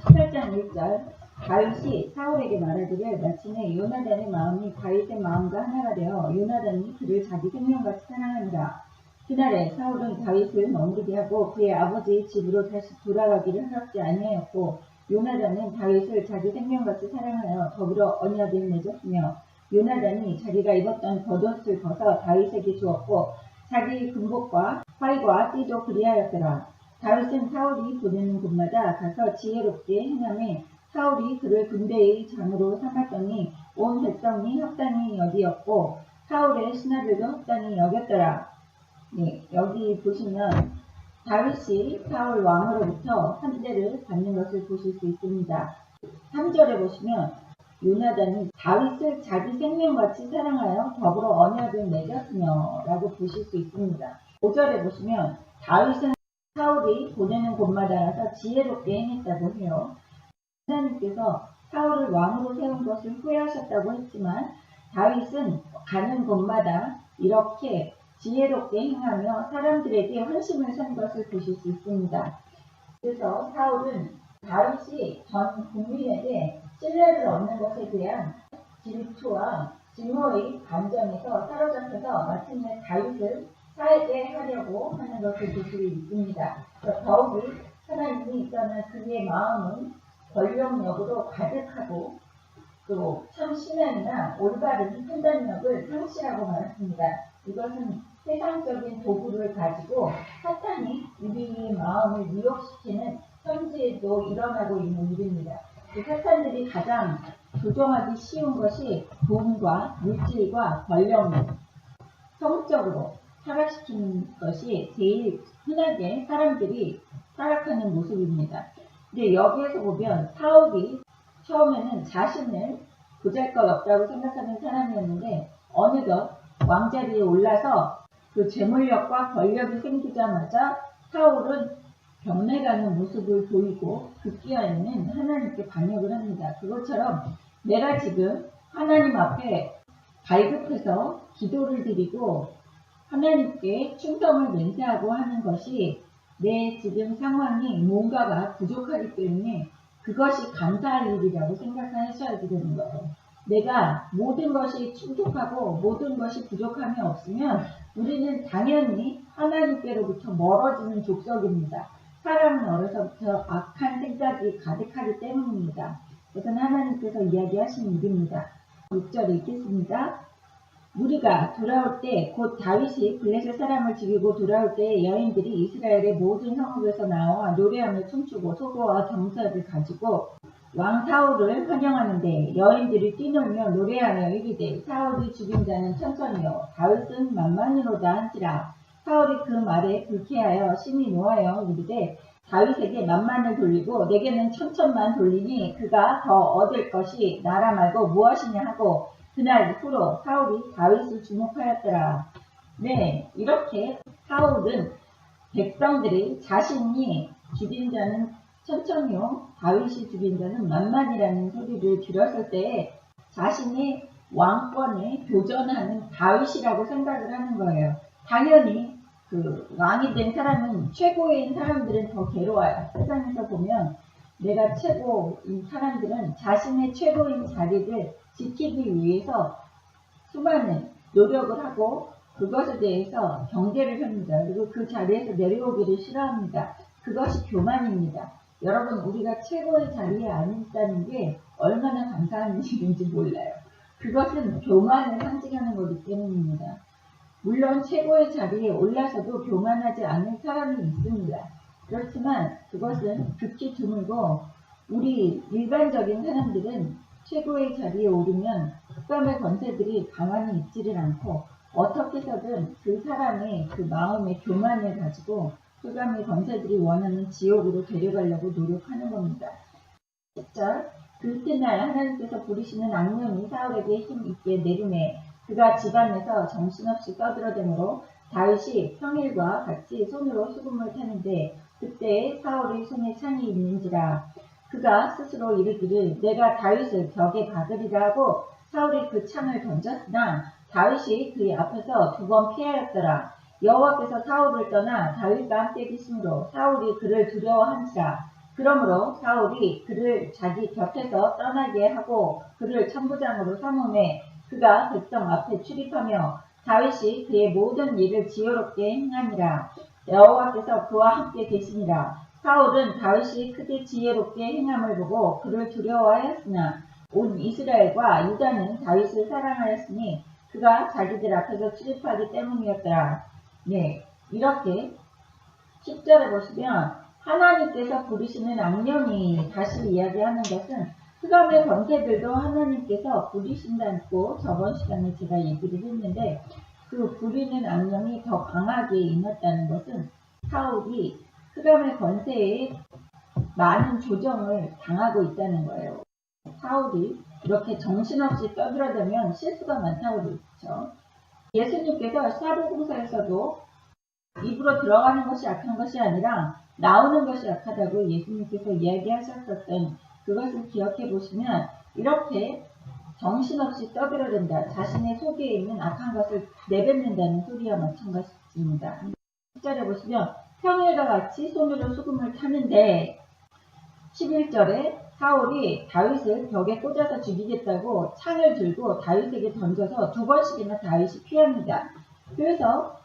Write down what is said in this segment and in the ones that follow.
18장 1절 다윗이 사울에게 말하기를 마침내 요나단의 마음이 다윗의 마음과 하나가 되어 요나단이 그를 자기 생명같이 사랑하니라. 그날에 사울은 다윗을 머무르게 하고 그의 아버지의 집으로 다시 돌아가기를 허락지 아니하였고 요나단은 다윗을 자기 생명같이 사랑하여 더불어 언약을 맺었으며 요나단이 자기가 입었던 겉옷을 벗어 다윗에게 주었고 자기 군복과 활과 띠도 그리하였더라. 다윗은 사울이 보내는 곳마다 가서 지혜롭게 행하며 사울이 그를 군대의 장으로 삼았더니 온 백성이 합당히 여기었고 사울의 신하들도 합당히 여겼더라. 네, 여기 보시면 다윗이 사울 왕으로부터 함대를 받는 것을 보실 수 있습니다. 3절에 보시면 요나단이 다윗을 자기 생명같이 사랑하여 더불어 언약을 맺었으며 라고 보실 수 있습니다. 5절에 보시면 다윗은 사울이 보내는 곳마다 가서 지혜롭게 행했다고 해요. 하나님께서 사울을 왕으로 세운 것을 후회하셨다고 했지만 다윗은 가는 곳마다 이렇게 지혜롭게 행하며 사람들에게 헌신을 산 것을 보실 수 있습니다. 그래서 사울은 다윗이 전 국민에게 신뢰를 얻는 것에 대한 질투와 증오의 감정에서 사로잡혀서 마침내 다윗을 살해하려고 하는 것을 볼 수 있습니다. 더욱이 하나님이 떠난 그의 마음은 권력력으로 가득하고 또 참 신앙이나 올바른 판단력을 상실하고 말았습니다. 이것은 세상적인 도구를 가지고 사탄이 우리의 마음을 미혹시키는 현재에도 일어나고 있는 일입니다. 사탄들이 가장 조종하기 쉬운 것이 돈과 물질과 권력력, 성적으로 타락시키는 것이 제일 흔하게 사람들이 타락하는 모습입니다. 근데 여기에서 보면 사울이 처음에는 자신을 보잘것없다고 생각하는 사람이었는데 어느덧 왕자리에 올라서 그 재물력과 권력이 생기자마자 사울은 변해가는 모습을 보이고 급기야에는 하나님께 반역을 합니다. 그것처럼 내가 지금 하나님 앞에 갈급해서 기도를 드리고 하나님께 충성을 맹세하고 하는 것이 내 지금 상황이 뭔가가 부족하기 때문에 그것이 감사할 일이라고 생각하셔야 되는 거예요. 내가 모든 것이 충족하고 모든 것이 부족함이 없으면 우리는 당연히 하나님께로부터 멀어지는 족속입니다. 사람은 어려서부터 악한 생각이 가득하기 때문입니다. 이것은 하나님께서 이야기하신 일입니다. 6절 읽겠습니다. 무리가 돌아올 때 곧 다윗이 블레셋 사람을 죽이고 돌아올 때 여인들이 이스라엘의 모든 성읍에서 나와 노래하며 춤추고 소고와 경사를 가지고 왕 사울을 환영하는데 여인들이 뛰놀며 노래하며 이르되 사울이 죽인 자는 천천히요 다윗은 만만히로다 한지라. 사울이 그 말에 불쾌하여 심히 노하여 이르되 다윗에게 만만을 돌리고 내게는 천천만 돌리니 그가 더 얻을 것이 나라 말고 무엇이냐 하고 그날 이후로 사울이 다윗을 주목하였더라. 네, 이렇게 사울은 백성들이 자신이 죽인 자는 천천히요 다윗이 죽인 자는 만만이라는 소리를 들었을 때 자신이 왕권에 도전하는 다윗이라고 생각을 하는 거예요. 당연히 그 왕이 된 사람은 최고인 사람들은 더 괴로워요. 세상에서 보면 내가 최고인 사람들은 자신의 최고인 자리를 지키기 위해서 수많은 노력을 하고 그것에 대해서 경계를 합니다. 그리고 그 자리에서 내려오기를 싫어합니다. 그것이 교만입니다. 여러분 우리가 최고의 자리에 앉았다는 게 얼마나 감사한 일인지 몰라요. 그것은 교만을 상징하는 거기 때문입니다. 물론 최고의 자리에 올라서도 교만하지 않는 사람이 있습니다. 그렇지만 그것은 극히 드물고 우리 일반적인 사람들은 최고의 자리에 오르면 흑암의 권세들이 가만히 있지를 않고 어떻게 해서든 그 사람의 그 마음의 교만을 가지고 흑암의 권세들이 원하는 지옥으로 데려가려고 노력하는 겁니다. 10절 그 이튿날 하나님께서 부리시는 악령이 사울에게 힘있게 내리매 그가 집안에서 정신없이 떠들어대므로 다윗이 평일과 같이 손으로 수금을 타는데 그때 사울의 손에 창이 있는지라. 그가 스스로 이르기를 내가 다윗을 벽에 박으리라 하고 사울이 그 창을 던졌으나 다윗이 그의 앞에서 2번 피하였더라. 여호와께서 사울을 떠나 다윗과 함께 계심으로 사울이 그를 두려워한지라. 그러므로 사울이 그를 자기 곁에서 떠나게 하고 그를 천부장으로 삼음에 그가 백성 앞에 출입하며 다윗이 그의 모든 일을 지혜롭게 행하니라. 여호와께서 그와 함께 계시니라. 사울은 다윗이 크게 지혜롭게 행함을 보고 그를 두려워하였으나 온 이스라엘과 유다는 다윗을 사랑하였으니 그가 자기들 앞에서 출입하기 때문이었더라. 네, 이렇게 10절에 보시면 하나님께서 부리시는 악령이 다시 이야기하는 것은 흑암의 권세들도 하나님께서 부리신다고 저번 시간에 제가 얘기를 했는데 그 부리는 악령이 더 강하게 임했다는 것은 사울이 흑암의 권세에 많은 조정을 당하고 있다는 거예요. 사울이 이렇게 정신없이 떠들어대면 실수가 많다고 그랬죠. 예수님께서 사도행전에서도 입으로 들어가는 것이 악한 것이 아니라 나오는 것이 악하다고 예수님께서 이야기하셨었던 그것을 기억해 보시면 이렇게 정신없이 떠들어댄다. 자신의 속에 있는 악한 것을 내뱉는다는 소리와 마찬가지입니다. 10절에 보시면 평일과 같이 손으로 수금을 타는데 11절에 사울이 다윗을 벽에 꽂아서 죽이겠다고 창을 들고 다윗에게 던져서 2번씩이나 다윗이 피합니다. 그래서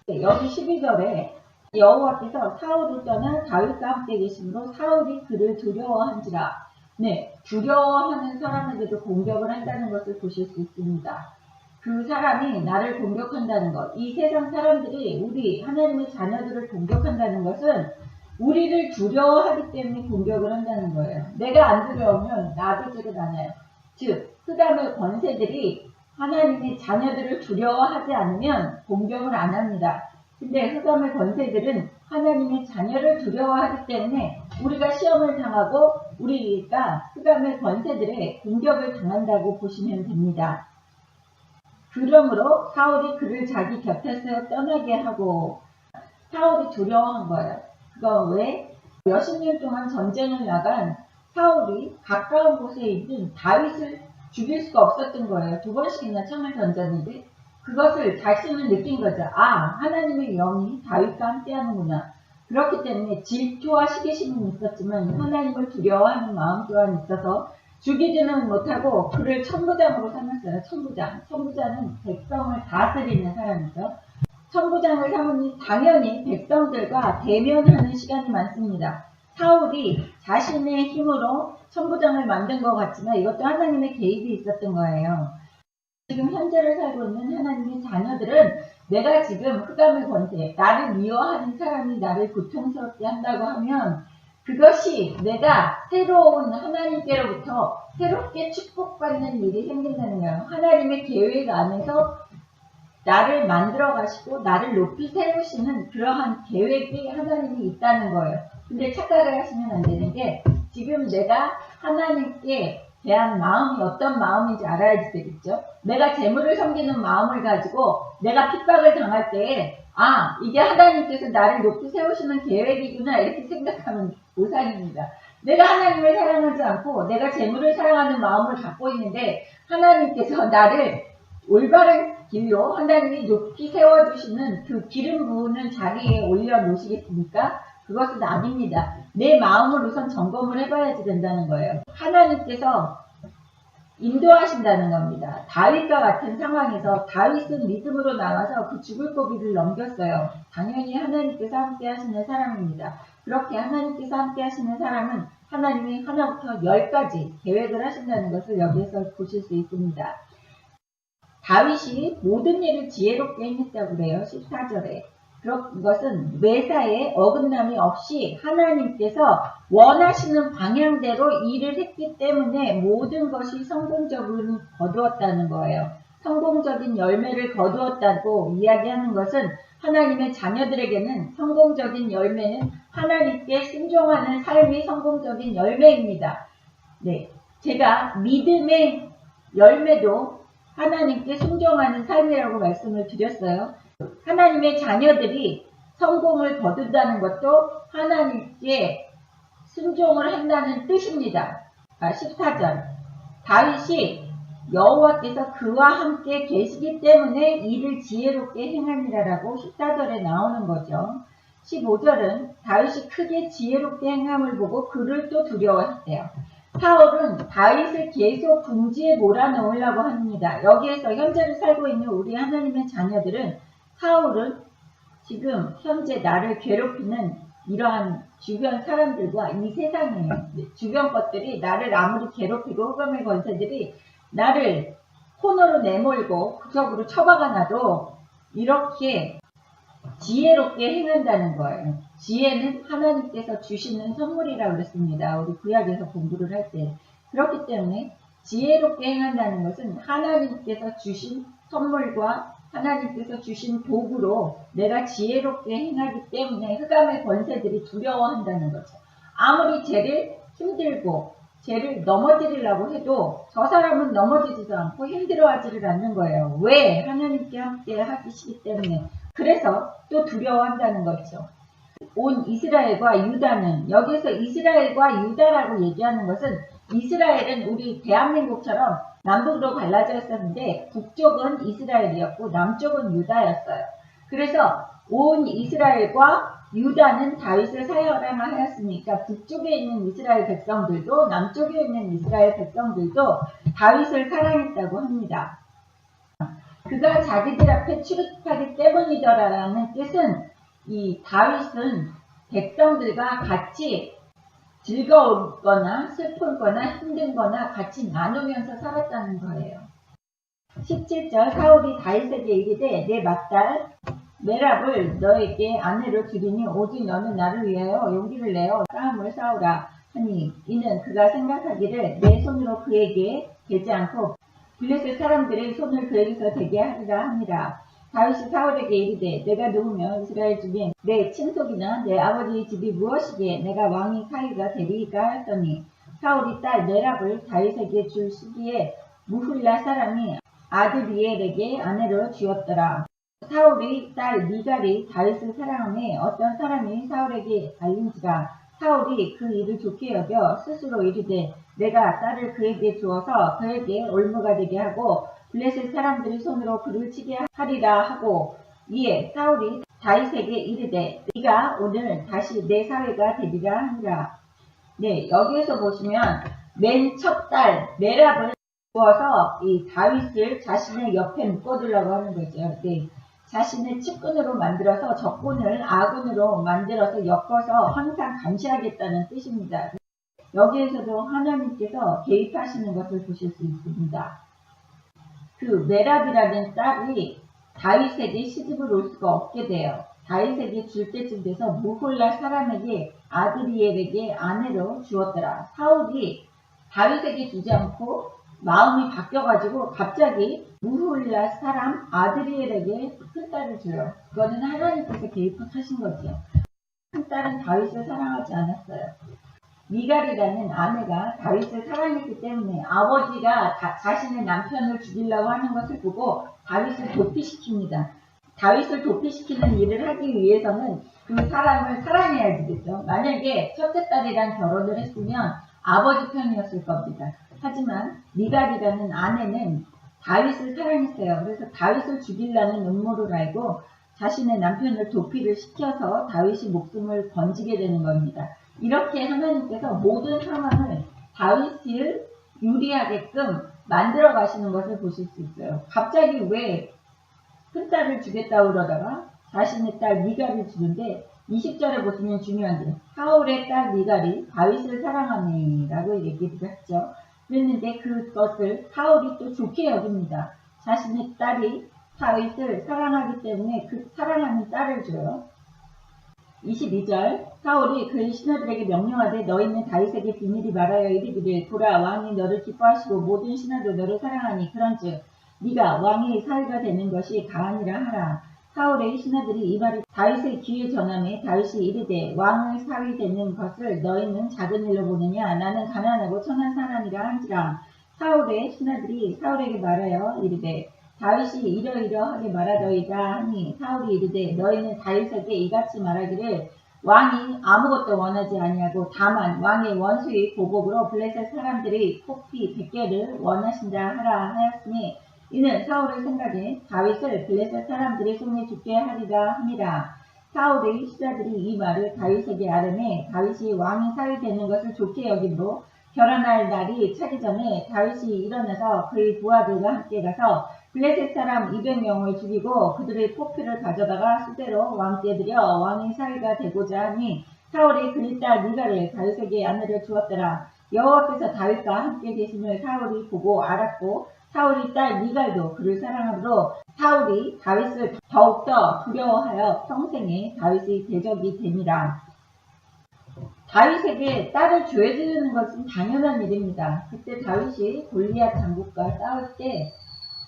여기 12절에 여호와께서 사울을 떠나 다윗과 함께 계심으로 사울이 그를 두려워한지라. 네, 두려워하는 사람에게도 공격을 한다는 것을 보실 수 있습니다. 그 사람이 나를 공격한다는 것, 이 세상 사람들이 우리 하나님의 자녀들을 공격한다는 것은 우리를 두려워하기 때문에 공격을 한다는 거예요. 내가 안 두려우면 나도 죄가 많아요. 즉, 흑암의 권세들이 하나님의 자녀들을 두려워하지 않으면 공격을 안 합니다. 근데 흑암의 권세들은 하나님의 자녀를 두려워하기 때문에 우리가 시험을 당하고 우리가 흑암의 권세들의 공격을 당한다고 보시면 됩니다. 그러므로 사울이 그를 자기 곁에서 떠나게 하고 사울이 두려워한 거예요. 그거 왜? 몇십 년 동안 전쟁을 나간 사울이 가까운 곳에 있는 다윗을 죽일 수가 없었던 거예요. 2번씩이나 창을 던졌는데 그것을 자신은 느낀 거죠. 아, 하나님의 영이 다윗과 함께 하는구나. 그렇기 때문에 질투와 시기심은 있었지만 하나님을 두려워하는 마음 또한 있어서 죽이지는 못하고 그를 천부장으로 삼았어요. 천부장은 백성을 다스리는 사람이죠. 천부장을 삼으니 당연히 백성들과 대면하는 시간이 많습니다. 사울이 자신의 힘으로 천부장을 만든 것 같지만 이것도 하나님의 개입이 있었던 거예요. 지금 현재를 살고 있는 하나님의 자녀들은 내가 지금 흑암의 권세, 나를 미워하는 사람이 나를 고통스럽게 한다고 하면 그것이 내가 새로운 하나님께로부터 새롭게 축복받는 일이 생긴다는 거예요. 하나님의 계획 안에서 나를 만들어 가시고 나를 높이 세우시는 그러한 계획이 하나님이 있다는 거예요. 근데 착각을 하시면 안 되는 게 지금 내가 하나님께 대한 마음이 어떤 마음인지 알아야지 되겠죠. 내가 재물을 섬기는 마음을 가지고 내가 핍박을 당할 때에 아, 이게 하나님께서 나를 높이 세우시는 계획이구나 이렇게 생각하면 오산입니다. 내가 하나님을 사랑하지 않고 내가 재물을 사랑하는 마음을 갖고 있는데 하나님께서 나를 올바른 길로 하나님이 높이 세워주시는 그 기름 부으는 자리에 올려놓으시겠습니까? 그것은 아닙니다. 내 마음을 우선 점검을 해봐야지 된다는 거예요. 하나님께서 인도하신다는 겁니다. 다윗과 같은 상황에서 다윗은 믿음으로 나와서 그 죽을 고비를 넘겼어요. 당연히 하나님께서 함께 하시는 사람입니다. 그렇게 하나님께서 함께 하시는 사람은 하나님이 하나부터 10까지 계획을 하신다는 것을 여기에서 보실 수 있습니다. 다윗이 모든 일을 지혜롭게 행했다고 그래요. 14절에. 그것은 매사에 어긋남이 없이 하나님께서 원하시는 방향대로 일을 했기 때문에 모든 것이 성공적으로 거두었다는 거예요. 성공적인 열매를 거두었다고 이야기하는 것은 하나님의 자녀들에게는 성공적인 열매는 하나님께 순종하는 삶이 성공적인 열매입니다. 네, 제가 믿음의 열매도 하나님께 순종하는 삶이라고 말씀을 드렸어요. 하나님의 자녀들이 성공을 거둔다는 것도 하나님께 순종을 한다는 뜻입니다. 14절 다윗이 여호와께서 그와 함께 계시기 때문에 이를 지혜롭게 행하니라라고 14절에 나오는 거죠. 15절은 다윗이 크게 지혜롭게 행함을 보고 그를 또 두려워했대요. 사울은 다윗을 계속 궁지에 몰아넣으려고 합니다. 여기에서 현재를 살고 있는 우리 하나님의 자녀들은 사울은 지금 현재 나를 괴롭히는 이러한 주변 사람들과 이 세상이에요. 주변 것들이 나를 아무리 괴롭히고 흑암의 권세들이 나를 코너로 내몰고 구석으로 처박아놔도 이렇게 지혜롭게 행한다는 거예요. 지혜는 하나님께서 주시는 선물이라고 그랬습니다. 우리 구약에서 공부를 할 때. 그렇기 때문에 지혜롭게 행한다는 것은 하나님께서 주신 선물과 하나님께서 주신 도구로 내가 지혜롭게 행하기 때문에 흑암의 권세들이 두려워한다는 거죠. 아무리 죄를 힘들고 죄를 넘어뜨리려고 해도 저 사람은 넘어지지도 않고 힘들어하지를 않는 거예요. 왜? 하나님께 함께 하시기 때문에. 그래서 또 두려워한다는 거죠. 온 이스라엘과 유다는, 여기서 이스라엘과 유다라고 얘기하는 것은 이스라엘은 우리 대한민국처럼 남북으로 갈라져 있었는데 북쪽은 이스라엘이었고 남쪽은 유다였어요. 그래서 온 이스라엘과 유다는 다윗을 사랑하였으니까 북쪽에 있는 이스라엘 백성들도 남쪽에 있는 이스라엘 백성들도 다윗을 사랑했다고 합니다. 그가 자기들 앞에 출입하기 때문이더라라는 뜻은 이 다윗은 백성들과 같이 즐거웠거나 슬프거나 힘든거나 같이 나누면서 살았다는 거예요. 17절 사울이 다윗에게 이르되 내 맏딸 메랍을 너에게 아내로 주리니 오직 너는 나를 위하여 용기를 내어 싸움을 싸우라 하니 이는 그가 생각하기를 내 손으로 그에게 되지 않고 블레셋 사람들의 손을 그에게서 되게 하리라 합니다. 다윗이 사울에게 이르되 내가 누우며 이스라엘 중에 내 친속이나 내 아버지의 집이 무엇이기에 내가 왕이 사위가 되리이까 하였더니 사울이 딸 메랍을 다윗에게 줄 시기에 무훌라 사람이 아드리엘에게 아내로 주었더라. 사울이 딸 미갈이 다윗을 사랑하며 어떤 사람이 사울에게 알린지라. 사울이 그 일을 좋게 여겨 스스로 이르되 내가 딸을 그에게 주어서 그에게 올무가 되게 하고 블레셋 사람들이 손으로 그를 치게 하리라 하고 이에 사울이 다윗에게 이르되 네가 오늘 다시 내 사위가 되리라 하니라. 네, 여기에서 보시면 맨 첫 딸 메랍을 주어서 이 다윗을 자신의 옆에 묶어두려고 하는 거죠. 네. 자신의 측근으로 만들어서 적군을 아군으로 만들어서 엮어서 항상 감시하겠다는 뜻입니다. 여기에서도 하나님께서 개입하시는 것을 보실 수 있습니다. 그 메랍이라는 딸이 다윗에게 시집을 올 수가 없게 돼요. 다윗에게 줄 때쯤 돼서 무홀라 사람에게 아드리엘에게 아내로 주었더라. 사울이 다윗에게 주지 않고 마음이 바뀌어가지고 갑자기 무홀라 사람 아드리엘에게 큰 딸을 줘요. 그거는 하나님께서 개입하신 거죠. 큰 딸은 다윗을 사랑하지 않았어요. 미갈이라는 아내가 다윗을 사랑했기 때문에 아버지가 자신의 남편을 죽이려고 하는 것을 보고 다윗을 도피시킵니다. 다윗을 도피시키는 일을 하기 위해서는 그 사람을 사랑해야 되겠죠. 만약에 첫째 딸이랑 결혼을 했으면 아버지 편이었을 겁니다. 하지만 미갈이라는 아내는 다윗을 사랑했어요. 그래서 다윗을 죽이려는 음모를 알고 자신의 남편을 도피를 시켜서 다윗이 목숨을 건지게 되는 겁니다. 이렇게 하나님께서 모든 상황을 다윗을 유리하게끔 만들어 가시는 것을 보실 수 있어요. 갑자기 왜 큰딸을 주겠다고 그러다가 자신의 딸 미갈을 주는데 20절에 보시면 중요한 게 사울의 딸 미갈이 다윗을 사랑하니라고 얘기를 했죠. 그랬는데 그것을 사울이 또 좋게 여깁니다. 자신의 딸이 다윗을 사랑하기 때문에 그 사랑하는 딸을 줘요. 22절 사울이 그의 신하들에게 명령하되 너희는 다윗에게 비밀히 말하여 이르기를 보라 왕이 너를 기뻐하시고 모든 신하도 너를 사랑하니 그런즉 네가 왕의 사위가 되는 것이 가하니라 하라. 사울의 신하들이 이 말을 다윗의 귀에 전하매 다윗이 이르되 왕의 사위 되는 것을 너희는 작은 일로 보느냐 나는 가난하고 천한 사람이라 한지라. 사울의 신하들이 사울에게 말하여 이르되 다윗이 이러이러하게 말하더이다 하니 사울이 이르되 너희는 다윗에게 이같이 말하기를 왕이 아무것도 원하지 아니하고 다만 왕의 원수의 보복으로 블레셋 사람들의 포피 100개를 원하신다 하라 하였으니 이는 사울의 생각에 다윗을 블레셋 사람들의 손에 죽게 하리라 함이라. 사울의 수자들이 이 말을 다윗에게 아뢰매 다윗이 왕이 사위 되는 것을 좋게 여김으로 결혼할 날이 차기 전에 다윗이 일어나서 그의 부하들과 함께 가서 블레셋 사람 200명을 죽이고 그들의 포피를 가져다가 수대로 왕께 드려 왕이 사위가 되고자 하니 사울이 그의 딸 미갈을 다윗에게 아내를 주었더라. 여호와께서 다윗과 함께 계심을 사울이 보고 알았고 사울의 딸 미갈도 그를 사랑하므로 사울이 다윗을 더욱더 두려워하여 평생에 다윗의 대적이 되니라. 다윗에게 딸을 줘주는 것은 당연한 일입니다. 그때 다윗이 골리앗 장군과 싸울 때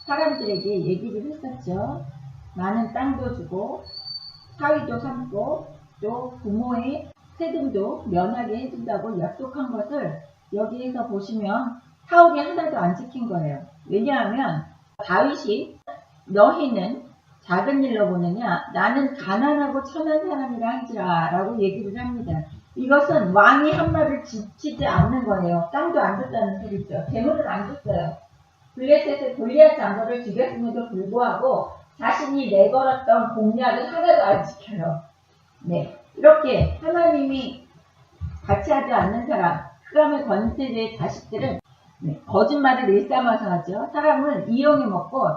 사람들에게 얘기를 했었죠. 많은 땅도 주고 사위도 삼고 또 부모의 세금도 면하게 해준다고 약속한 것을 여기에서 보시면 사울이 하나도 안 지킨 거예요. 왜냐하면 다윗이 너희는 작은 일로 보느냐 나는 가난하고 천한 사람이라 할지라 라고 얘기를 합니다. 이것은 왕이 한 말을 지키지 않는 거예요. 땅도 안 줬다는 소리죠. 재물을 안 줬어요. 블레셋의 골리앗 장군을 죽였음에도 불구하고 자신이 내걸었던 공약을 하나도 안 지켜요. 네, 이렇게 하나님이 같이 하지 않는 사람, 흑암의 권세의 자식들은 거짓말을 일삼아서 하죠. 사람을 이용해 먹고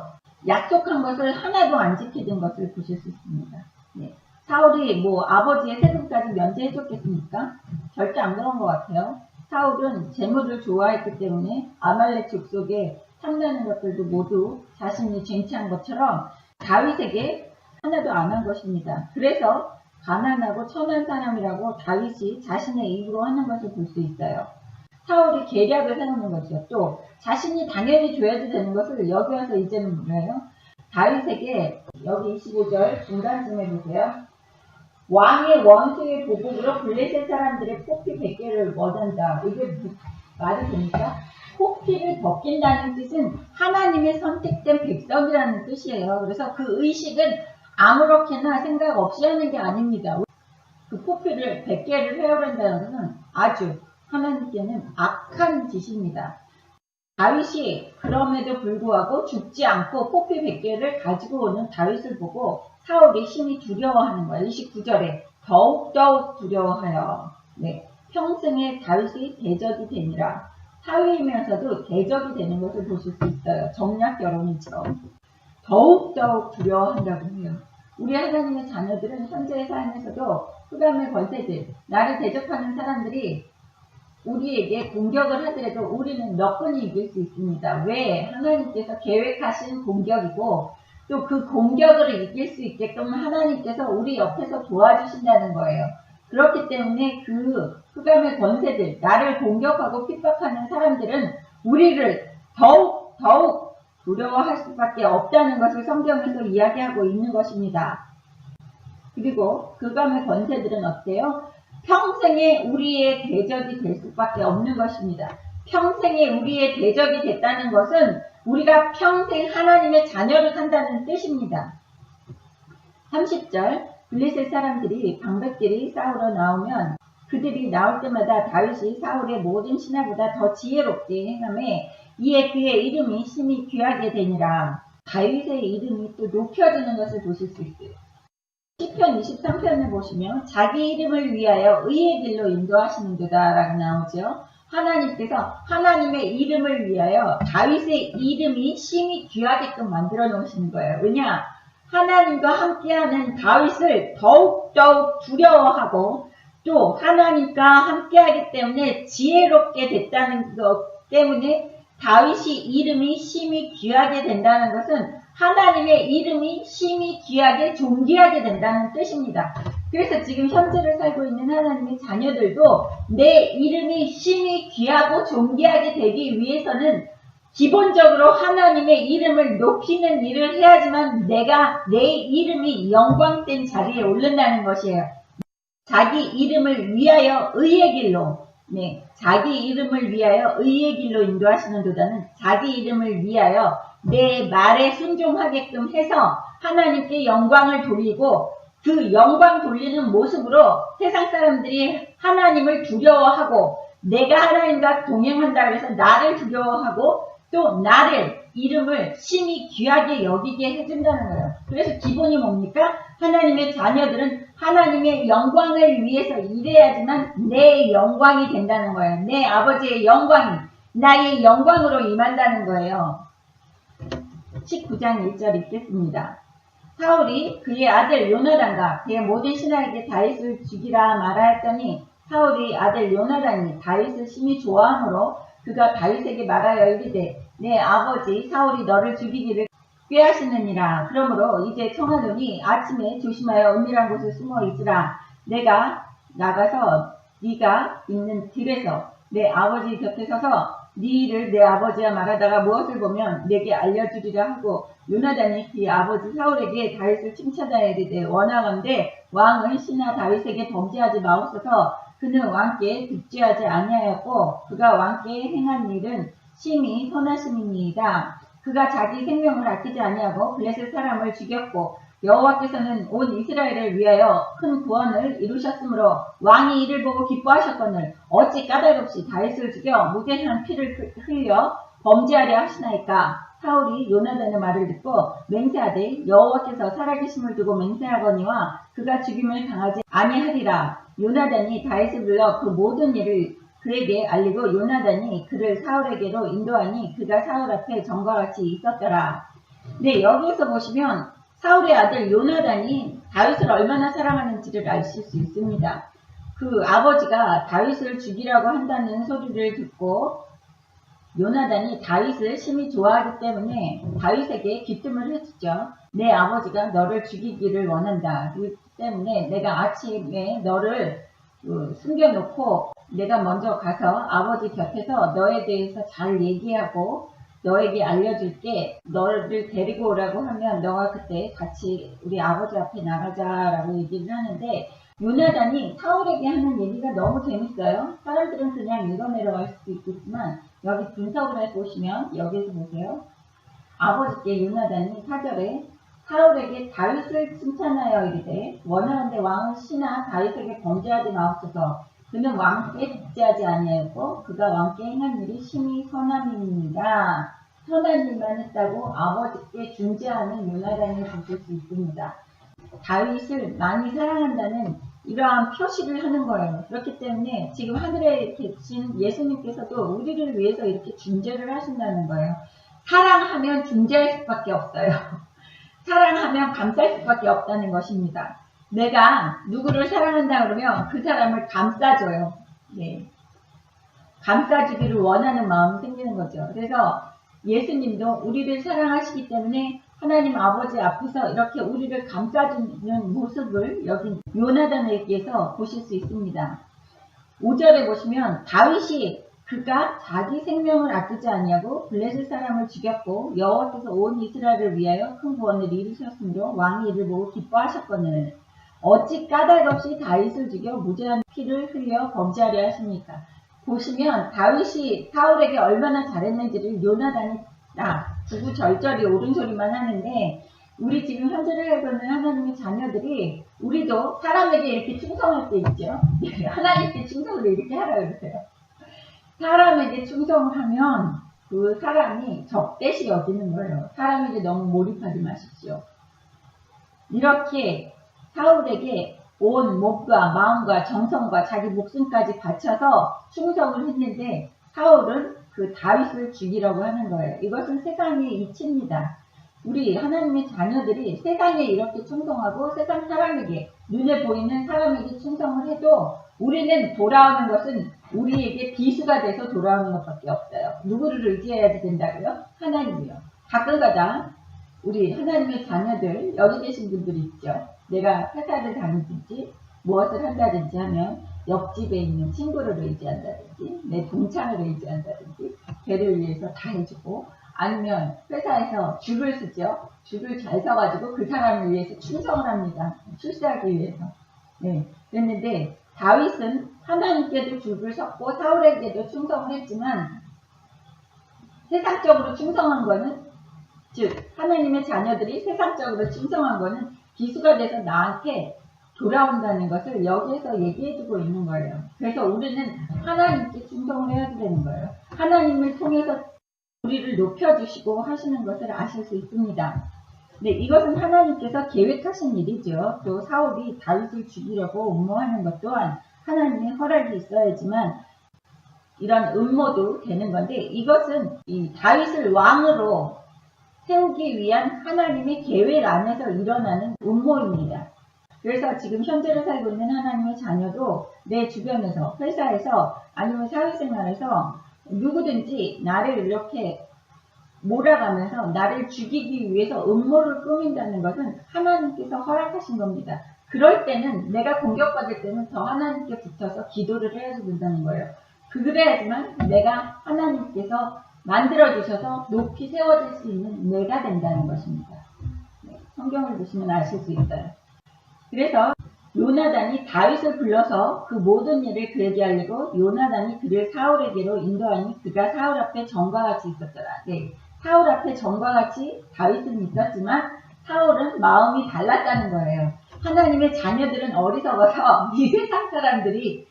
약속한 것을 하나도 안 지키는 것을 보실 수 있습니다. 네. 사울이 아버지의 세금까지 면제해 줬겠습니까? 절대 안 그런 것 같아요. 사울은 재물을 좋아했기 때문에 아말렉 족속에 탐나는 것들도 모두 자신이 쟁취한 것처럼 다윗에게 하나도 안 한 것입니다. 그래서 가난하고 천한 사람이라고 다윗이 자신의 입으로 하는 것을 볼 수 있어요. 사울이 계략을 세우는 거죠. 또 자신이 당연히 줘야지 되는 것을 여기 와서 이제는 뭐예요? 다윗에게 여기 25절 중간쯤에 보세요. 왕의 원수의 보복으로 블레셋 사람들의 포피 100개를 얻은다. 이게 말이 됩니까? 포피를 벗긴다는 뜻은 하나님의 선택된 백성이라는 뜻이에요. 그래서 그 의식은 아무렇게나 생각 없이 하는 게 아닙니다. 그 포피를 100개를 회열한다는 것은 아주 하나님께는 악한 짓입니다. 다윗이 그럼에도 불구하고 죽지 않고 포피 100개를 가지고 오는 다윗을 보고 사울이 심히 두려워하는 거예요. 29절에 더욱더욱 두려워하여 평생에 다윗이 대적이 되니라. 사위이면서도 대적이 되는 것을 보실 수 있어요. 정략 결혼이처럼 더욱더욱 두려워한다고 해요. 우리 하나님의 자녀들은 현재의 삶에서도 흑암의 권세들, 나를 대적하는 사람들이 우리에게 공격을 하더라도 우리는 너끈히 이길 수 있습니다. 왜? 하나님께서 계획하신 공격이고 또 그 공격을 이길 수 있게끔 하나님께서 우리 옆에서 도와주신다는 거예요. 그렇기 때문에 그 흑암의 권세들, 나를 공격하고 핍박하는 사람들은 우리를 더욱 두려워할 수밖에 없다는 것을 성경에서 이야기하고 있는 것입니다. 그리고 흑암의 권세들은 어때요? 평생에 우리의 대적이 될 수밖에 없는 것입니다. 평생에 우리의 대적이 됐다는 것은 우리가 평생 하나님의 자녀를 산다는 뜻입니다. 30절 블레셋 사람들이 방백들이 싸우러 나오면 그들이 나올 때마다 다윗이 사울의 모든 신하보다 더 지혜롭게 행하매 이에 그의 이름이 심히 귀하게 되니라. 다윗의 이름이 또 높여지는 것을 보실 수 있어요. 시편 23편을 보시면 자기 이름을 위하여 의의 길로 인도하시는도다 라고 나오죠. 하나님께서 하나님의 이름을 위하여 다윗의 이름이 심히 귀하게끔 만들어 놓으시는 거예요. 왜냐? 하나님과 함께하는 다윗을 더욱더욱 두려워하고 또 하나님과 함께하기 때문에 지혜롭게 됐다는 것 때문에 다윗이 이름이 심히 귀하게 된다는 것은 하나님의 이름이 심히 귀하게 존귀하게 된다는 뜻입니다. 그래서 지금 현재를 살고 있는 하나님의 자녀들도 내 이름이 심히 귀하고 존귀하게 되기 위해서는 기본적으로 하나님의 이름을 높이는 일을 해야지만 내 이름이 영광된 자리에 오른다는 것이에요. 자기 이름을 위하여 의의 길로 자기 이름을 위하여 의의 길로 인도하시는 도다는 자기 이름을 위하여 내 말에 순종하게끔 해서 하나님께 영광을 돌리고 그 영광 돌리는 모습으로 세상 사람들이 하나님을 두려워하고 내가 하나님과 동행한다 그래서 나를 두려워하고 또 나를 이름을 심히 귀하게 여기게 해준다는 거예요. 그래서 기본이 뭡니까? 하나님의 자녀들은 하나님의 영광을 위해서 일해야지만 내 영광이 된다는 거예요. 내 아버지의 영광이 나의 영광으로 임한다는 거예요. 19장 1절 읽겠습니다. 사울이 그의 아들 요나단과 그의 모든 신하에게 다윗을 죽이라 말하였더니 사울이 아들 요나단이 다윗을 심히 좋아하므로 그가 다윗에게 말하여 이르되 내 아버지 사울이 너를 죽이기를 꾀하시느니라. 그러므로 이제 청하노니 아침에 조심하여 은밀한 곳에 숨어 있으라. 내가 나가서 네가 있는 들에서 내 아버지 곁에 서서 네 일을 내 아버지와 말하다가 무엇을 보면 내게 알려주리라 하고 요나단이 그의 아버지 사울에게 다윗을 칭찬하여 이르되 원하건대 왕은 신하 다윗에게 범죄하지 마옵소서. 그는 왕께 득죄하지 아니하였고 그가 왕께 행한 일은 심히 선하심이니이다. 그가 자기 생명을 아끼지 아니하고 블레셋 사람을 죽였고 여호와께서는 온 이스라엘을 위하여 큰 구원을 이루셨으므로 왕이 이를 보고 기뻐하셨거늘 어찌 까닭없이 다윗을 죽여 무대한 피를 흘려 범죄하려 하시나이까. 사울이 요나단의 말을 듣고 맹세하되 여호와께서 살아계심을 두고 맹세하거니와 그가 죽임을 당하지 아니하리라. 요나단이 다윗을 불러 그 모든 일을 그에게 알리고 요나단이 그를 사울에게로 인도하니 그가 사울 앞에 전과 같이 있었더라. 네, 여기에서 보시면 사울의 아들 요나단이 다윗을 얼마나 사랑하는지를 아실 수 있습니다. 그 아버지가 다윗을 죽이라고 한다는 소리를 듣고 요나단이 다윗을 심히 좋아하기 때문에 다윗에게 귀뜸을 해주죠. 내 아버지가 너를 죽이기를 원한다. 그렇기 때문에 내가 아침에 너를 숨겨놓고 내가 먼저 가서 아버지 곁에서 너에 대해서 잘 얘기하고 너에게 알려줄게. 너를 데리고 오라고 하면 너가 그때 같이 우리 아버지 앞에 나가자라고 얘기를 하는데 요나단이 사울에게 하는 얘기가 너무 재밌어요. 사람들은 그냥 읽어내려갈 수도 있겠지만 여기 분석을 해보시면 여기서 보세요. 아버지께 요나단이 4절에 사울에게 다윗을 칭찬하여 이르되 원하건대 왕은 신하 다윗에게 범죄하지 마옵소서. 그는 왕께 득죄하지 아니하였고 그가 왕께 행한 일이 심히 선함입니다. 선한 일만 했다고 아버지께 중재하는 요나단을 보실 수 있습니다. 다윗을 많이 사랑한다는 이러한 표시를 하는 거예요. 그렇기 때문에 지금 하늘에 계신 예수님께서도 우리를 위해서 이렇게 중재를 하신다는 거예요. 사랑하면 중재할 수밖에 없어요. 사랑하면 감쌀 수밖에 없다는 것입니다. 내가 누구를 사랑한다 그러면 그 사람을 감싸줘요. 네. 감싸주기를 원하는 마음이 생기는 거죠. 그래서 예수님도 우리를 사랑하시기 때문에 하나님 아버지 앞에서 이렇게 우리를 감싸주는 모습을 여기 요나단에게서 보실 수 있습니다. 5절에 보시면 다윗이 그가 자기 생명을 아끼지 아니하고 블레셋 사람을 죽였고 여호와께서 온 이스라엘을 위하여 큰 구원을 이루셨으므로 왕이 이를 보고 기뻐하셨거늘 어찌 까닭없이 다윗을 죽여 무죄한 피를 흘려 범죄하려 하십니까? 보시면 다윗이 사울에게 얼마나 잘했는지를 요나단이 구구절절히 옳은 소리만 하는데 우리 지금 현재를 보는 하나님의 자녀들이 우리도 사람에게 이렇게 충성할 때 있죠. 하나님께 충성을 이렇게 하라 그러세요. 사람에게 충성을 하면 그 사람이 적대시 여기는 거예요. 사람에게 너무 몰입하지 마십시오. 이렇게 사울에게 온 몸과 마음과 정성과 자기 목숨까지 바쳐서 충성을 했는데 사울은 그 다윗을 죽이라고 하는 거예요. 이것은 세상의 이치입니다. 우리 하나님의 자녀들이 세상에 이렇게 충성하고 세상 사람에게 눈에 보이는 사람에게 충성을 해도 우리는 돌아오는 것은 우리에게 비수가 돼서 돌아오는 것밖에 없어요. 누구를 의지해야지 된다고요? 하나님이요. 가끔가다 우리 하나님의 자녀들 여기 계신 분들이 있죠. 내가 회사를 다니든지 무엇을 한다든지 하면 옆집에 있는 친구를 의지한다든지 내 동창을 의지한다든지 걔를 위해서 다 해주고 아니면 회사에서 줄을 쓰죠. 줄을 잘 서가지고 그 사람을 위해서 충성을 합니다. 출세하기 위해서. 네. 그랬는데 다윗은 하나님께도 줄을 섰고 사울에게도 충성을 했지만 세상적으로 충성한 거는 즉 하나님의 자녀들이 세상적으로 충성한 거는 비수가 돼서 나한테 돌아온다는 것을 여기에서 얘기해주고 있는 거예요. 그래서 우리는 하나님께 충성을 해야 되는 거예요. 하나님을 통해서 우리를 높여주시고 하시는 것을 아실 수 있습니다. 네, 이것은 하나님께서 계획하신 일이죠. 또 사울이 다윗을 죽이려고 음모하는 것 또한 하나님의 허락이 있어야지만 이런 음모도 되는 건데, 이것은 이 다윗을 왕으로 세우기 위한 하나님의 계획 안에서 일어나는 음모입니다. 그래서 지금 현재를 살고 있는 하나님의 자녀도 내 주변에서, 회사에서, 아니면 사회생활에서 누구든지 나를 이렇게 몰아가면서 나를 죽이기 위해서 음모를 꾸민다는 것은 하나님께서 허락하신 겁니다. 그럴 때는, 내가 공격받을 때는 더 하나님께 붙어서 기도를 해야 된다는 거예요. 그래야지만 내가 하나님께서 만들어주셔서 높이 세워질 수 있는 내가 된다는 것입니다. 네, 성경을 보시면 아실 수 있어요. 그래서 요나단이 다윗을 불러서 그 모든 일을 그에게 알리고 요나단이 그를 사울에게로 인도하니 그가 사울 앞에 전과 같이 있었더라. 네, 사울 앞에 전과 같이 다윗은 있었지만 사울은 마음이 달랐다는 거예요. 하나님의 자녀들은 어리석어서 이 세상 사람들이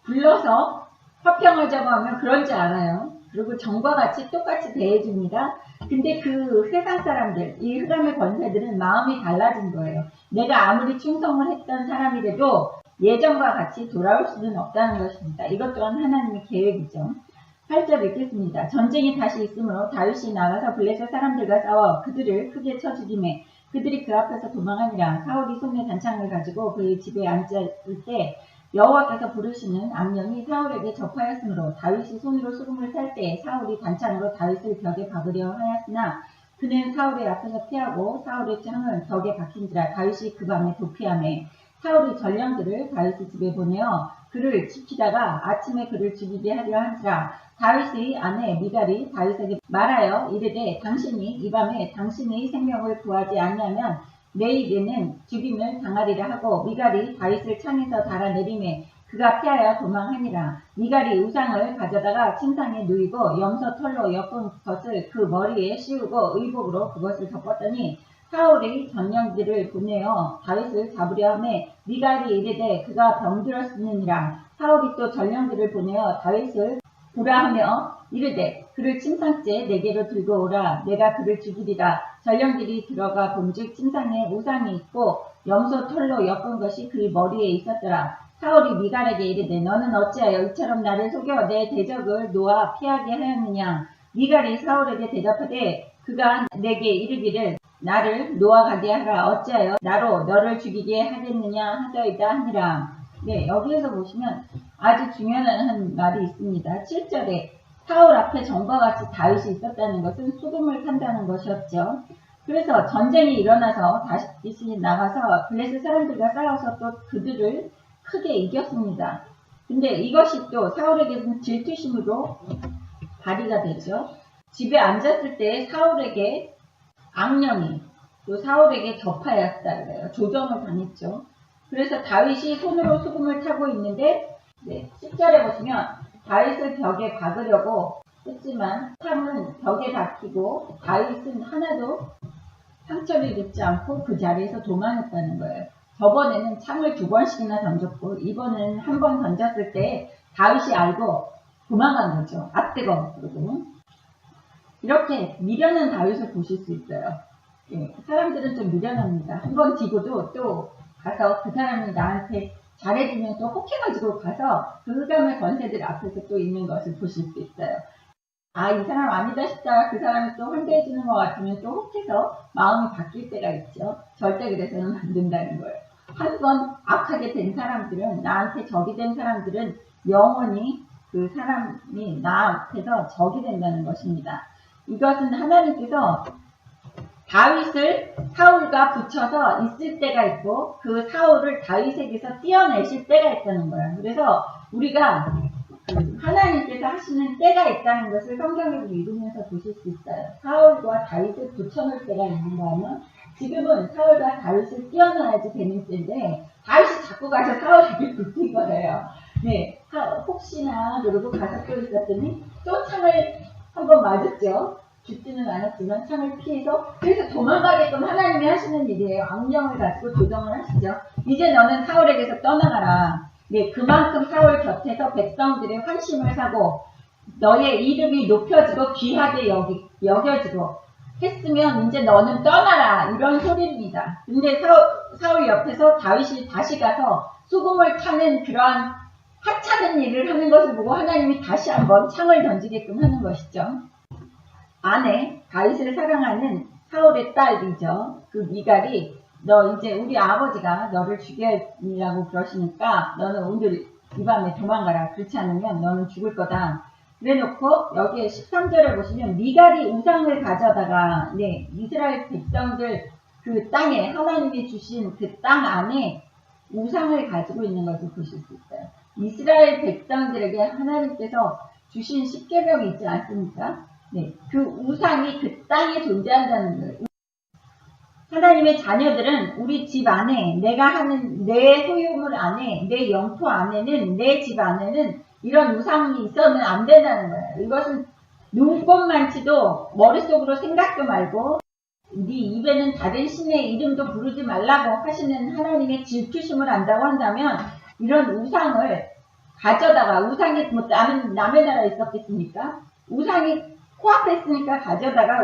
불러서 화평하자고 하면 그런 줄 알아요. 그리고 전과 같이 똑같이 대해줍니다. 근데 그 세상 사람들, 이 흑암의 권세들은 마음이 달라진 거예요. 내가 아무리 충성을 했던 사람이라도 예전과 같이 돌아올 수는 없다는 것입니다. 이것 또한 하나님의 계획이죠. 8절 읽겠습니다. 전쟁이 다시 있으므로 다윗이 나가서 블레셋 사람들과 싸워 그들을 크게 쳐 죽이매 그들이 그 앞에서 도망하니라. 사울이 손에 단창을 가지고 그의 집에 앉을 때 여호와께서 부르시는 악령이 사울에게 접하였으므로 다윗이 손으로 수금을 살 때 사울이 단창으로 다윗을 벽에 박으려 하였으나 그는 사울의 앞에서 피하고 사울의 창을 벽에 박힌지라. 다윗이 그 밤에 도피하매 사울이 전령들을 다윗의 집에 보내어 그를 지키다가 아침에 그를 죽이게 하려 한지라. 다윗의 아내 미갈이 다윗에게 말하여 이르되 당신이 이 밤에 당신의 생명을 구하지 아니하면 내일에는 죽임을 당하리라 하고 미갈이 다윗을 창에서 달아내리매 그가 피하여 도망하니라. 미갈이 우상을 가져다가 침상에 누이고 염소 털로 엮은 것을 그 머리에 씌우고 의복으로 그것을 덮었더니 사울이 전령들을 보내어 다윗을 잡으려 하매 미갈이 이르되 그가 병들었으니라. 사울이 또 전령들을 보내어 다윗을 보라 하며 이르되 그를 침상째 내게로 들고 오라. 내가 그를 죽이리라. 전령들이 들어가 본즉 침상에 우상이 있고 염소 털로 엮은 것이 그의 머리에 있었더라. 사울이 미갈에게 이르되 너는 어찌하여 이처럼 나를 속여 내 대적을 놓아 피하게 하였느냐. 미갈이 사울에게 대답하되 그가 내게 이르기를 나를 놓아가게 하라. 어찌하여 나로 너를 죽이게 하겠느냐 하더이다 하니라. 네, 여기에서 보시면 아주 중요한 말이 있습니다. 7절에 사울 앞에 전과 같이 다윗이 있었다는 것은 수금을 탄다는 것이었죠. 그래서 전쟁이 일어나서 다윗이 나가서 블레셋 사람들과 싸워서 또 그들을 크게 이겼습니다. 근데 이것이 또 사울에게는 질투심으로 발휘가 되죠. 집에 앉았을 때 사울에게 악령이 또 사울에게 접하였다 그래요. 조정을 당했죠. 그래서 다윗이 손으로 수금을 타고 있는데 10절에 보시면 다윗을 벽에 박으려고 했지만 창은 벽에 박히고 다윗은 하나도 상처를 입지 않고 그 자리에서 도망했다는 거예요. 저번에는 창을 2번씩이나 던졌고 이번에는 한 번 던졌을 때 다윗이 알고 도망간 거죠. 아 뜨거. 그러고 이렇게 미련한 다윗을 보실 수 있어요. 사람들은 좀 미련합니다. 한 번 뒤고도 또 가서 그 사람이 나한테 잘해주면 또 혹해가지고 가서 그 흑암의 권세들 앞에서 또 있는 것을 보실 수 있어요. 아, 이 사람 아니다 싶다가 그 사람이 또 환대해주는 것 같으면 또 혹해서 마음이 바뀔 때가 있죠. 절대 그래서는 안 된다는 거예요. 한 번 악하게 된 사람들은, 나한테 적이 된 사람들은 영원히 그 사람이 나 앞에서 적이 된다는 것입니다. 이것은 하나님께서 다윗을 사울과 붙여서 있을 때가 있고 그 사울을 다윗에게서 떼어내실 때가 있다는 거예요. 그래서 우리가 하나님께서 하시는 때가 있다는 것을 성경에서 읽으면서 보실 수 있어요. 사울과 다윗을 붙여놓을 때가 있는가 하면 지금은 사울과 다윗을 떼어놔야지 되는 때인데 다윗이 자꾸 가서 사울에게 붙은 거예요. 네, 혹시나 그러고 가서 또 있었더니 또 창을 한번 맞았죠. 죽지는 않았지만 창을 피해서 그래서 도망가게끔 하나님이 하시는 일이에요. 악령을 가지고 조정을 하시죠. 이제 너는 사울에게서 떠나가라. 네, 그만큼 사울 곁에서 백성들의 환심을 사고 너의 이름이 높여지고 귀하게 여겨지고 했으면 이제 너는 떠나라 이런 소리입니다. 근데 사울 옆에서 다윗이 다시 가서 수금을 타는 그러한 하찮은 일을 하는 것을 보고 하나님이 다시 한번 창을 던지게끔 하는 것이죠. 아내, 다윗을 사랑하는 사울의 딸이죠. 그 미갈이 너 이제 우리 아버지가 너를 죽이려고 그러시니까 너는 오늘 이 밤에 도망가라. 그렇지 않으면 너는 죽을 거다. 그래놓고 여기에 13절에 보시면 미갈이 우상을 가져다가 이스라엘 백성들 그 땅에 하나님이 주신 그 땅 안에 우상을 가지고 있는 것을 보실 수 있어요. 이스라엘 백성들에게 하나님께서 주신 십계명이 있지 않습니까? 그 우상이 그 땅에 존재한다는 거예요. 하나님의 자녀들은 우리 집 안에 내가 하는 내 소유물 안에 내 영토 안에는 내 집 안에는 이런 우상이 있어는 안 된다는 거예요. 이것은 눈꼽만치도 머릿속으로 생각도 말고 네 입에는 다른 신의 이름도 부르지 말라고 하시는 하나님의 질투심을 안다고 한다면 이런 우상을 가져다가 우상이 뭐 남의 나라에 있었겠습니까? 우상이 코앞에 있으니까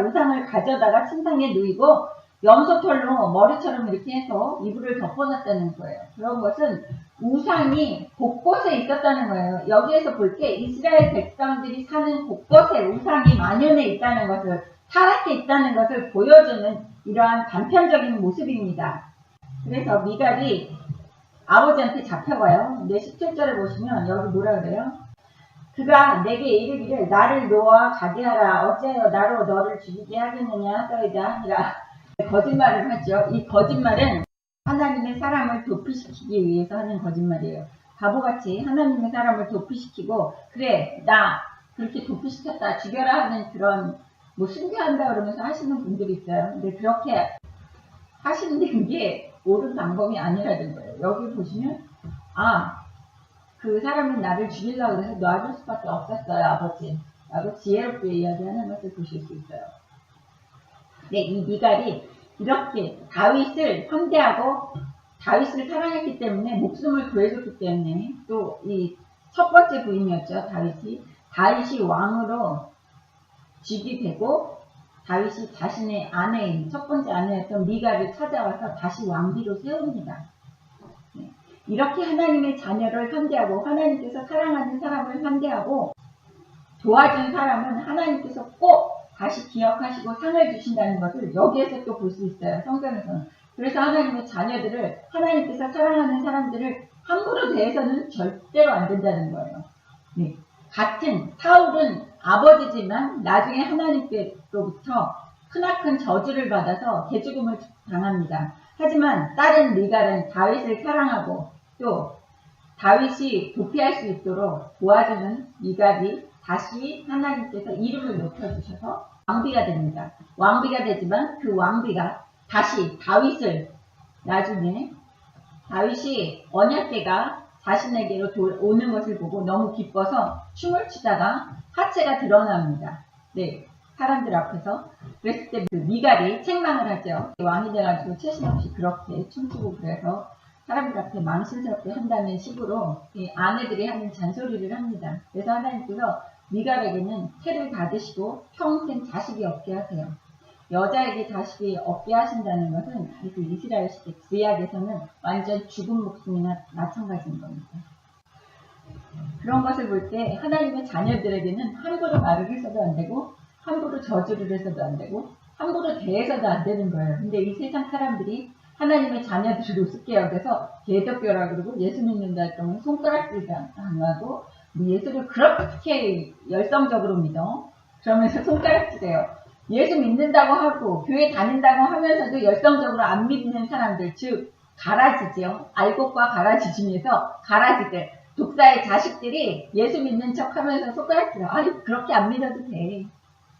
우상을 가져다가 침상에 누이고 염소털로 머리처럼 이렇게 해서 이불을 덮어놨다는 거예요. 그런 것은 우상이 곳곳에 있었다는 거예요. 여기에서 볼 때 이스라엘 백성들이 사는 곳곳에 우상이 만연해 있다는 것을 타락해 있다는 것을 보여주는 이러한 단편적인 모습입니다. 그래서 미갈이 아버지한테 잡혀가요. 근데 17절에 보시면 여기 뭐라 그래요? 그가 내게 이르기를 나를 놓아 가게 하라. 어찌하여 나로 너를 죽이게 하겠느냐 하더이다 하니라. 거짓말을 하죠. 이 거짓말은 하나님의 사람을 도피시키기 위해서 하는 거짓말이에요. 바보같이 하나님의 사람을 도피시키고 그래 나 그렇게 도피시켰다 죽여라 하는 그런 뭐 순교한다 그러면서 하시는 분들이 있어요. 근데 그렇게 하시는 게 옳은 방법이 아니라는 거예요. 여기 보시면 그 사람은 나를 죽이려고 해서 놔줄 수밖에 없었어요 아버지 라고 지혜롭게 이야기하는 것을 보실 수 있어요. 이 미갈이 이렇게 다윗을 환대하고 다윗을 사랑했기 때문에 목숨을 구해줬기 때문에 또 이 첫 번째 부인이었죠. 다윗이 왕으로 직이 되고 다윗이 자신의 아내인 첫 번째 아내였던 미갈을 찾아와서 다시 왕비로 세웁니다. 이렇게 하나님의 자녀를 환대하고 하나님께서 사랑하는 사람을 환대하고 도와준 사람은 하나님께서 꼭 다시 기억하시고 상을 주신다는 것을 여기에서 또 볼 수 있어요. 성경에서는. 그래서 하나님의 자녀들을 하나님께서 사랑하는 사람들을 함부로 대해서는 절대로 안 된다는 거예요. 같은 사울은 아버지지만 나중에 하나님께로부터 크나큰 저주를 받아서 개죽음을 당합니다. 하지만 딸은 미갈은 다윗을 사랑하고 또 다윗이 도피할 수 있도록 도와주는 미갈이 다시 하나님께서 이름을 높여주셔서 왕비가 됩니다. 왕비가 되지만 그 왕비가 다시 다윗을 나중에 다윗이 언약궤가 자신에게로 오는 것을 보고 너무 기뻐서 춤을 추다가 하체가 드러납니다. 사람들 앞에서. 그랬을 때 그 미갈이 책망을 하죠. 왕이 돼가지고 채신 없이 그렇게 춤추고 그래서 사람들 앞에 망신스럽게 한다는 식으로 아내들이 하는 잔소리를 합니다. 그래서 하나님께서 미갈에게는 태를 닫으시고 평생 자식이 없게 하세요. 여자에게 자식이 없게 하신다는 것은 그 이스라엘식 구약에서는 완전 죽은 목숨이나 마찬가지인 겁니다. 그런 것을 볼 때 하나님의 자녀들에게는 함부로 말을 해서도 안 되고 함부로 저주를 해서도 안 되고 함부로 대해서도 안 되는 거예요. 근데 이 세상 사람들이 하나님의 자녀들을 우습게 여겨서 개독교라 그러고 예수 믿는다 했더니 손가락질도 안 하고 예수를 그렇게 열성적으로 믿어. 그러면서 손가락질해요. 예수 믿는다고 하고 교회 다닌다고 하면서도 열성적으로 안 믿는 사람들, 즉 가라지죠. 알곡과 가라지 중에서 가라지들, 독사의 자식들이 예수 믿는 척 하면서 손가락질해. 아니 그렇게 안 믿어도 돼.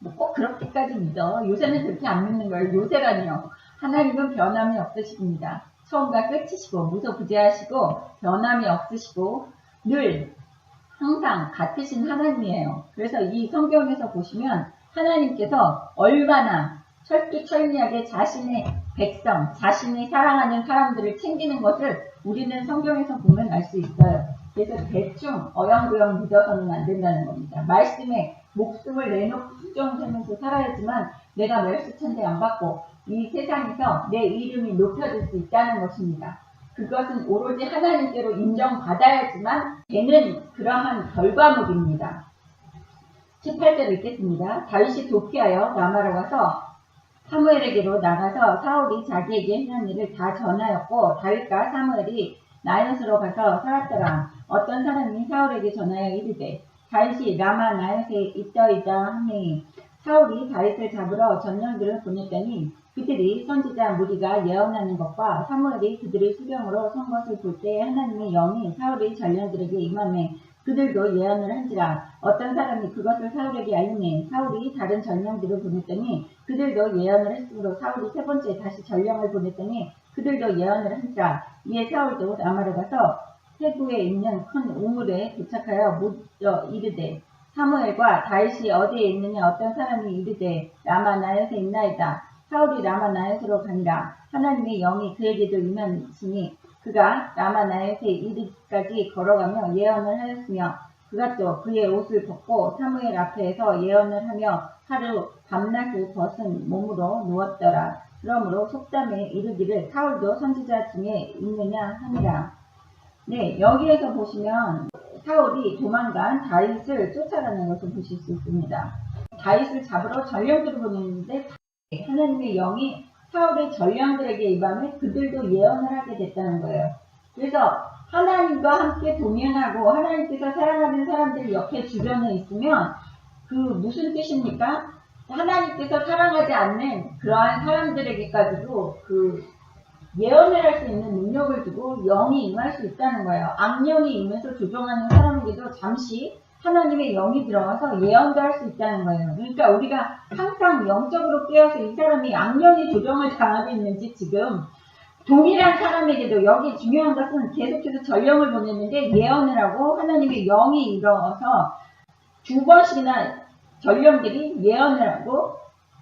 뭐 꼭 그렇게까지 믿어. 요새는 그렇게 안 믿는 거예요. 요새라니요. 하나님은 변함이 없으십니다. 처음과 끝이시고 무소부재하시고 변함이 없으시고 늘 항상 같으신 하나님이에요. 그래서 이 성경에서 보시면 하나님께서 얼마나 철두철미하게 자신의 백성, 자신이 사랑하는 사람들을 챙기는 것을 우리는 성경에서 보면 알 수 있어요. 그래서 대충 어영부영 믿어서는 안 된다는 겁니다. 말씀에 목숨을 내놓고 수정하면서 살아야지만 내가 멸시천대 안 받고 이 세상에서 내 이름이 높여질 수 있다는 것입니다. 그것은 오로지 하나님께로 인정받아야지만 되는 그러한 결과물입니다. 18절 읽겠습니다. 다윗이 도피하여 라마로 가서 사무엘에게로 나가서 사울이 자기에게 행한 일을 다 전하였고 다윗과 사무엘이 나엿으로 가서 살았더라. 어떤 사람이 사울에게 전하여 이르되 다윗이 라마 나엿에 있더이다 하니 사울이 다윗을 잡으러 전령들을 보냈더니 그들이 선지자 무리가 예언하는 것과 사무엘이 그들의 수령으로 선 것을 볼 때 하나님의 영이 사울의 전령들에게 임하매 그들도 예언을 한지라. 어떤 사람이 그것을 사울에게 알리니 사울이 다른 전령들을 보냈더니 그들도 예언을 했으므로 사울이 세 번째 다시 전령을 보냈더니 그들도 예언을 한지라. 이에 사울도 라마로 가서 해구에 있는 큰 우물에 도착하여 묻어 이르되 사무엘과 다윗이 어디에 있느냐. 어떤 사람이 이르되 라마 나엿에 있나이다. 사울이 라마 나엿으로 가니라. 하나님의 영이 그에게도 임하시니 그가 라마 나엿에 이르기까지 걸어가며 예언을 하였으며 그가 또 그의 옷을 벗고 사무엘 앞에서 예언을 하며 하루 밤낮을 벗은 몸으로 누웠더라. 그러므로 속담에 이르기를 사울도 선지자 중에 있느냐 하니라. 네, 여기에서 보시면 사울이 도망간 다윗을 쫓아가는 것을 보실 수 있습니다. 다윗을 잡으러 전령들을 보냈는데 하나님의 영이 사울의 전령들에게 임함에 그들도 예언을 하게 됐다는 거예요. 그래서 하나님과 함께 동행하고 하나님께서 사랑하는 사람들이 옆에 주변에 있으면 그 무슨 뜻입니까? 하나님께서 사랑하지 않는 그러한 사람들에게까지도 그 예언을 할 수 있는 능력을 두고 영이 임할 수 있다는 거예요. 악령이 임해서 조종하는 사람에게도 잠시 하나님의 영이 들어가서 예언도 할 수 있다는 거예요. 그러니까 우리가 항상 영적으로 깨어서 이 사람이 악령의 조종을 당하고 있는지 지금 동일한 사람에게도 여기 중요한 것은 계속해서 전령을 보냈는데 예언을 하고 하나님의 영이 일어서 두 번씩이나 전령들이 예언을 하고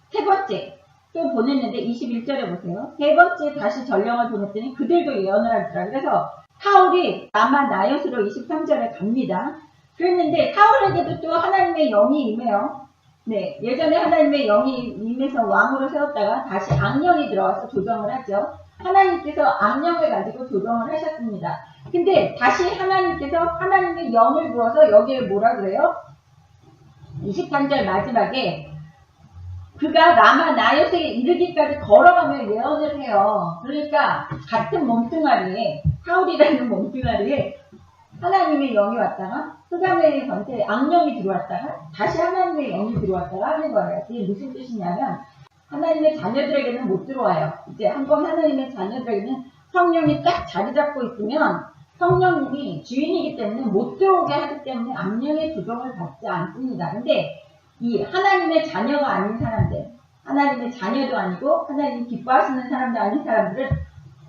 세 번째 또 보냈는데 21절에 보세요. 세 번째 다시 전령을 보냈더니 그들도 예언을 하더라. 그래서 사울이 라마 나엿으로 23절에 갑니다. 그랬는데 사울에게도 또 하나님의 영이 임해요. 네, 예전에 하나님의 영이 임해서 왕으로 세웠다가 다시 악령이 들어와서 조정을 하죠. 하나님께서 악령을 가지고 조정을 하셨습니다. 근데 다시 하나님께서 하나님의 영을 부어서 여기에 뭐라 그래요? 23절 마지막에 그가 라마 나엿에 이르기까지 걸어가며 예언을 해요. 그러니까 같은 몸뚱아리에 사울이라는 몸뚱아리에 하나님의 영이 왔다가 그 다음에 전체 악령이 들어왔다가 다시 하나님의 영이 들어왔다가 하는 거예요. 그게 무슨 뜻이냐면 하나님의 자녀들에게는 못 들어와요. 이제 한번 하나님의 자녀들에게는 성령이 딱 자리 잡고 있으면 성령님이 주인이기 때문에 못 들어오게 하기 때문에 악령의 조종을 받지 않습니다. 근데 이 하나님의 자녀가 아닌 사람들, 하나님의 자녀도 아니고 하나님 기뻐하시는 사람도 아닌 사람들은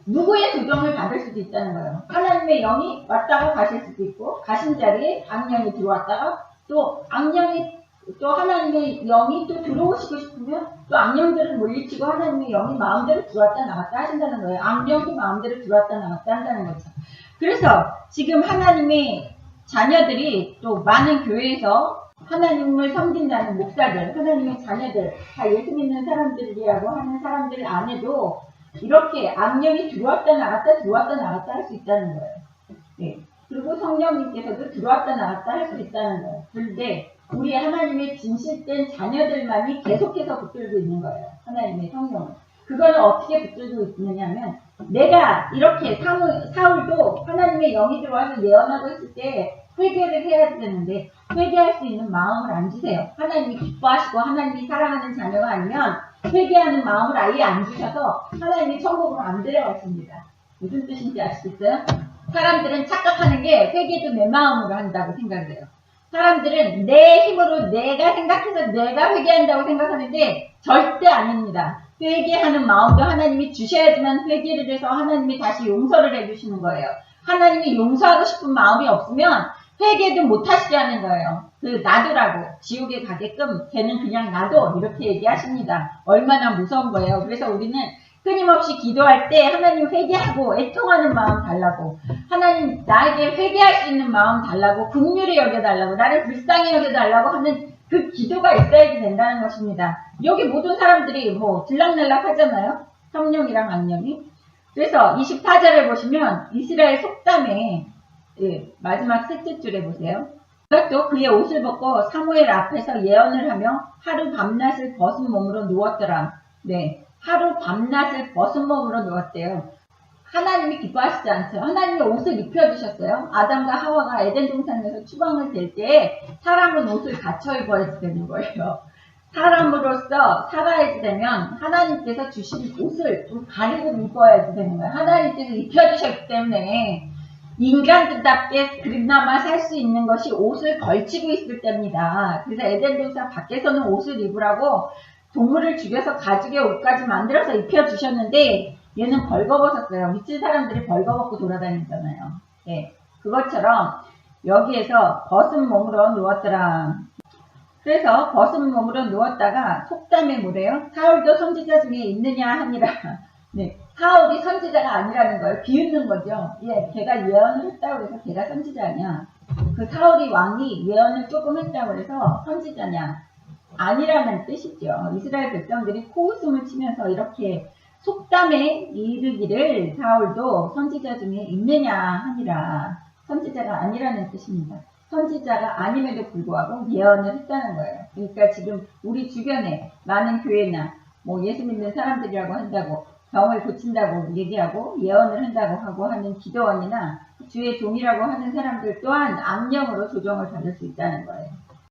누구의 조정을 받을 수도 있다는 거예요. 하나님의 영이 왔다가 가실 수도 있고 가신 자리에 악령이 들어왔다가 또 악령이 또 하나님의 영이 또 들어오시고 싶으면 또 악령들을 물리치고 하나님의 영이 마음대로 들어왔다 나갔다 하신다는 거예요. 악령도 마음대로 들어왔다 나갔다 한다는 거죠. 그래서 지금 하나님의 자녀들이 또 많은 교회에서 하나님을 섬긴다는 목사들, 하나님의 자녀들, 다 예수 믿는 사람들이라고 하는 사람들 안에도 이렇게 악령이 들어왔다 나갔다 할 수 있다는 거예요. 네. 그리고 성령님께서도 들어왔다 나갔다 할 수 있다는 거예요. 그런데 우리 하나님의 진실된 자녀들만이 계속해서 붙들고 있는 거예요. 하나님의 성령을. 그거는 어떻게 붙들고 있느냐면 내가 이렇게 사울도 하나님의 영이 들어와서 예언하고 있을 때 회개를 해야 되는데 회개할 수 있는 마음을 안 주세요. 하나님이 기뻐하시고 하나님이 사랑하는 자녀가 아니면 회개하는 마음을 아예 안 주셔서 하나님이 천국으로 안 데려가십니다. 무슨 뜻인지 아시겠어요? 사람들은 착각하는 게 회개도 내 마음으로 한다고 생각을 해요. 사람들은 내 힘으로 내가 생각해서 내가 회개한다고 생각하는데 절대 아닙니다. 회개하는 마음도 하나님이 주셔야지만 회개를 해서 하나님이 다시 용서를 해주시는 거예요. 하나님이 용서하고 싶은 마음이 없으면 회개도 못하시게 하는 거예요. 그 놔두라고 지옥에 가게끔 걔는 그냥 놔둬 이렇게 얘기하십니다. 얼마나 무서운 거예요. 그래서 우리는 끊임없이 기도할 때 하나님 회개하고 애통하는 마음 달라고, 하나님 나에게 회개할 수 있는 마음 달라고, 긍휼히 여겨달라고, 나를 불쌍히 여겨달라고 하는 그 기도가 있어야지 된다는 것입니다. 여기 모든 사람들이 뭐 들락날락 하잖아요. 성령이랑 악령이. 그래서 24절에 보시면 이스라엘 속담에 마지막 셋째 줄에 보세요. 그가 또 그의 옷을 벗고 사무엘 앞에서 예언을 하며 하루 밤낮을 벗은 몸으로 누웠더라. 네, 하루 밤낮을 벗은 몸으로 누웠대요. 하나님이 기뻐하시지 않죠. 하나님이 옷을 입혀주셨어요. 아담과 하와가 에덴 동산에서 추방을 될 때 사람은 옷을 갖춰 입어야 되는 거예요. 사람으로서 살아야지 되면 하나님께서 주신 옷을 좀 가리고 입어야지 되는 거예요. 하나님께서 입혀주셨기 때문에 인간답게 그나마 살 수 있는 것이 옷을 걸치고 있을 때입니다. 그래서 에덴 동산 밖에서는 옷을 입으라고 동물을 죽여서 가죽의 옷까지 만들어서 입혀주셨는데 얘는 벌거벗었어요. 미친 사람들이 벌거벗고 돌아다니잖아요. 네, 그것처럼 여기에서 벗은 몸으로 누웠더라. 그래서 벗은 몸으로 누웠다가 속담에 뭐래요? 사울도 선지자 중에 있느냐 하니라. 네, 사울이 선지자가 아니라는 걸 비웃는 거죠. 예, 걔가 예언을 했다고 해서 걔가 선지자냐? 그 사울이 왕이 예언을 조금 했다고 해서 선지자냐? 아니라는 뜻이죠. 이스라엘 백성들이 코웃음을 치면서 이렇게 속담에 이르기를 사울도 선지자 중에 있느냐 하니라. 선지자가 아니라는 뜻입니다. 선지자가 아님에도 불구하고 예언을 했다는 거예요. 그러니까 지금 우리 주변에 많은 교회나 뭐 예수 믿는 사람들이라고 한다고 병을 고친다고 얘기하고 예언을 한다고 하고 하는 기도원이나 주의 종이라고 하는 사람들 또한 악령으로 조종을 받을 수 있다는 거예요.